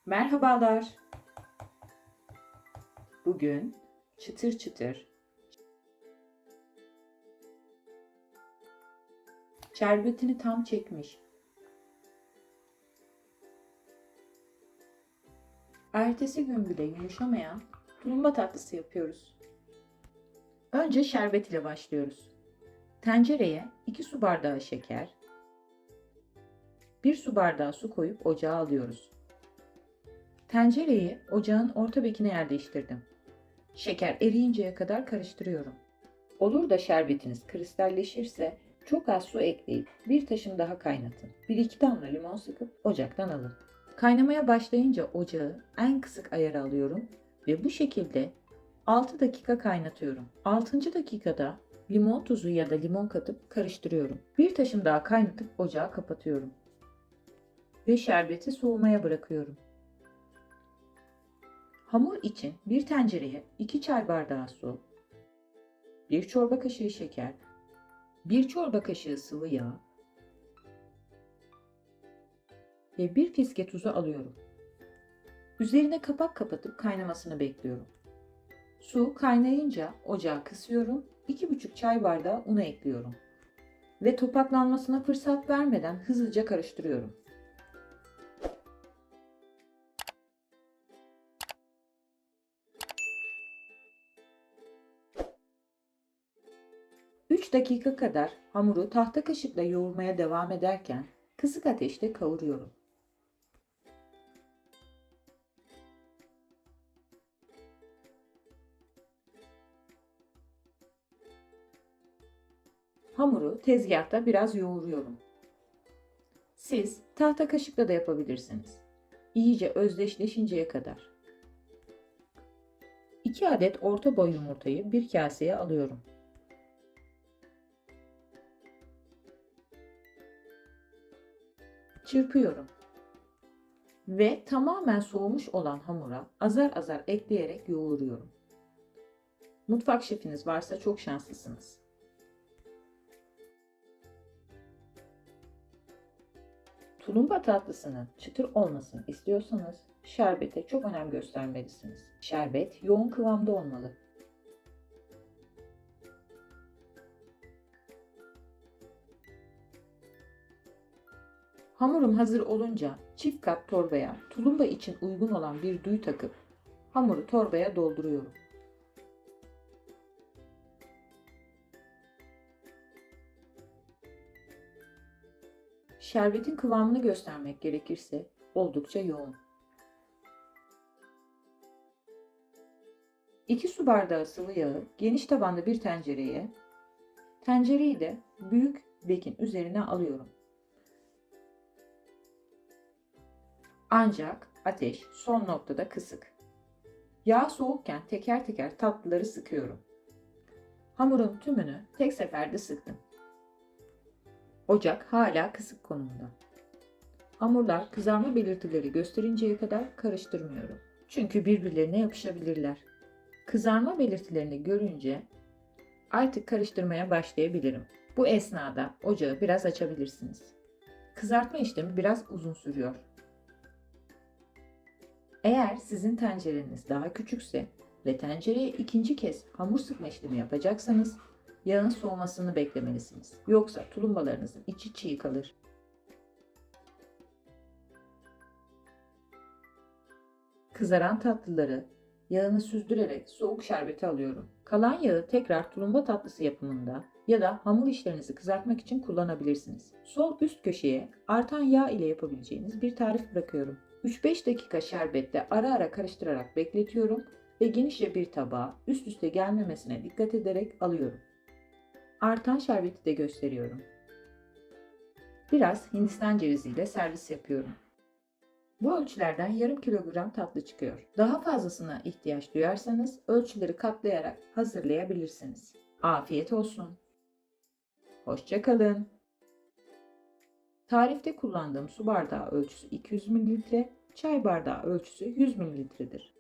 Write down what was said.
Merhabalar. Bugün çıtır çıtır şerbetini tam çekmiş. Ertesi gün bile yumuşamayan tulumba tatlısı yapıyoruz. Önce şerbet ile başlıyoruz. Tencereye 2 su bardağı şeker, 1 su bardağı su koyup ocağa alıyoruz. Tencereyi ocağın orta bekine yerleştirdim. Şeker eriyinceye kadar karıştırıyorum. Olur da şerbetiniz kristalleşirse çok az su ekleyip bir taşım daha kaynatın. 1-2 damla limon sıkıp ocaktan alın. Kaynamaya başlayınca ocağı en kısık ayara alıyorum ve bu şekilde 6 dakika kaynatıyorum. 6. dakikada limon tuzu ya da limon katıp karıştırıyorum. Bir taşım daha kaynatıp ocağı kapatıyorum. Ve şerbeti soğumaya bırakıyorum. Hamur için bir tencereye 2 çay bardağı su, 1 çorba kaşığı şeker, 1 çorba kaşığı sıvı yağ ve 1 fiske tuzu alıyorum. Üzerine kapak kapatıp kaynamasını bekliyorum. Su kaynayınca ocağı kısıyorum, 2,5 çay bardağı unu ekliyorum ve topaklanmasına fırsat vermeden hızlıca karıştırıyorum. Üç dakika kadar hamuru tahta kaşıkla yoğurmaya devam ederken kısık ateşte kavuruyorum. Hamuru tezgahta biraz yoğuruyorum. Siz tahta kaşıkla da yapabilirsiniz. İyice özdeşleşinceye kadar. 2 adet orta boy yumurtayı bir kaseye alıyorum. Çırpıyorum. Ve tamamen soğumuş olan hamura azar azar ekleyerek yoğuruyorum. Mutfak şefiniz varsa çok şanslısınız. Tulumba tatlısının çıtır olmasını istiyorsanız şerbete çok önem göstermelisiniz. Şerbet yoğun kıvamda olmalı. Hamurum hazır olunca çift kat torbaya tulumba için uygun olan bir duy takıp hamuru torbaya dolduruyorum. Şerbetin kıvamını göstermek gerekirse oldukça yoğun. 2 su bardağı sıvı yağı geniş tabanlı bir tencereyi de büyük bekin üzerine alıyorum. Ancak ateş son noktada kısık. Yağ soğukken teker teker tatlıları sıkıyorum. Hamurun tümünü tek seferde sıktım. Ocak hala kısık konumda. Hamurlar kızarma belirtileri gösterinceye kadar karıştırmıyorum. Çünkü birbirlerine yapışabilirler. Kızarma belirtilerini görünce artık karıştırmaya başlayabilirim. Bu esnada ocağı biraz açabilirsiniz. Kızartma işlemi biraz uzun sürüyor. Eğer sizin tencereniz daha küçükse ve tencereye ikinci kez hamur sıkma işlemi yapacaksanız yağın soğumasını beklemelisiniz. Yoksa tulumbalarınızın içi çiğ kalır. Kızaran tatlıları yağını süzdürerek soğuk şerbete alıyorum. Kalan yağı tekrar tulumba tatlısı yapımında ya da hamur işlerinizi kızartmak için kullanabilirsiniz. Sol üst köşeye artan yağ ile yapabileceğiniz bir tarif bırakıyorum. 3-5 dakika şerbette ara ara karıştırarak bekletiyorum ve genişçe bir tabağa üst üste gelmemesine dikkat ederek alıyorum. Artan şerbeti de gösteriyorum. Biraz Hindistan ceviziyle servis yapıyorum. Bu ölçülerden yarım kilogram tatlı çıkıyor. Daha fazlasına ihtiyaç duyarsanız ölçüleri katlayarak hazırlayabilirsiniz. Afiyet olsun. Hoşça kalın. Tarifte kullandığım su bardağı ölçüsü 200 ml, çay bardağı ölçüsü 100 ml'dir.